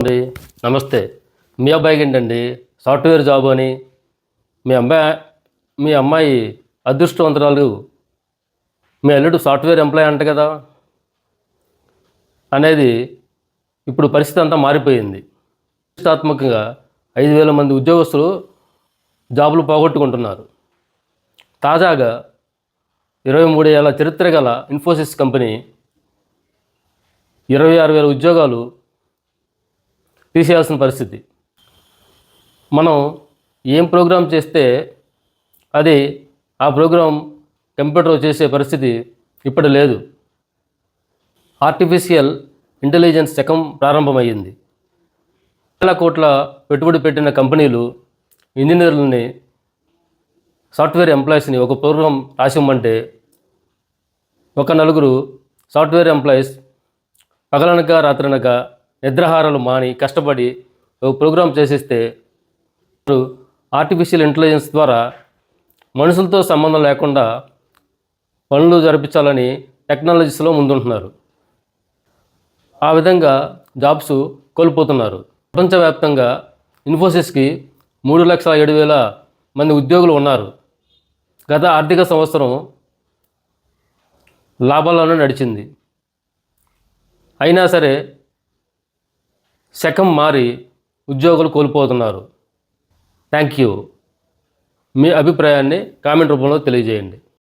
అండి నమస్తే. మీ అబ్బాయికి ఏంటండి సాఫ్ట్వేర్ జాబ్ అని, మీ అమ్మాయి అదృష్టవంతురాలు, మీ అల్లుడు సాఫ్ట్వేర్ ఎంప్లాయ్ అంట కదా అనేది ఇప్పుడు పరిస్థితి అంతా మారిపోయింది. ప్రతిష్టాత్మకంగా 5,000 మంది ఉద్యోగస్తులు జాబులు పోగొట్టుకుంటున్నారు. తాజాగా 23 ఏళ్ల చరిత్ర గల ఇన్ఫోసిస్ కంపెనీ 26,000 ఉద్యోగాలు తీసేయాల్సిన పరిస్థితి. మనం ఏం ప్రోగ్రామ్ చేస్తే అది ఆ ప్రోగ్రాం కంప్యూటర్ చేసే పరిస్థితి ఇప్పుడు లేదు. ఆర్టిఫిషియల్ ఇంటెలిజెన్స్ శకం ప్రారంభమైంది. వేల కోట్ల పెట్టుబడి పెట్టిన కంపెనీలు ఇంజనీర్లని, సాఫ్ట్వేర్ ఎంప్లాయీస్ని ఒక ప్రోగ్రాం రాసిమ్మంటే ఒక నలుగురు సాఫ్ట్వేర్ ఎంప్లాయీస్ పగలనక రాత్రనక నిద్రాహారాలు మాని కష్టపడి ఒక ప్రోగ్రాం చేసిస్తే ఆర్టిఫిషియల్ ఇంటెలిజెన్స్ ద్వారా మనుషులతో సంబంధం లేకుండా పనులు జరిపించాలని టెక్నాలజీస్లో ముందుంటున్నారు. ఆ విధంగా జాబ్స్ కోల్పోతున్నారు. ప్రపంచవ్యాప్తంగా ఇన్ఫోసిస్కి 3,07,000 మంది ఉద్యోగులు ఉన్నారు. గత ఆర్థిక సంవత్సరం లాభాల్లోనే నడిచింది. అయినా సరే శకం మారి ఉద్యోగులు కోల్పోతున్నారు. Thank you. మీ అభిప్రాయాన్ని కామెంట్ రూపంలో తెలియజేయండి.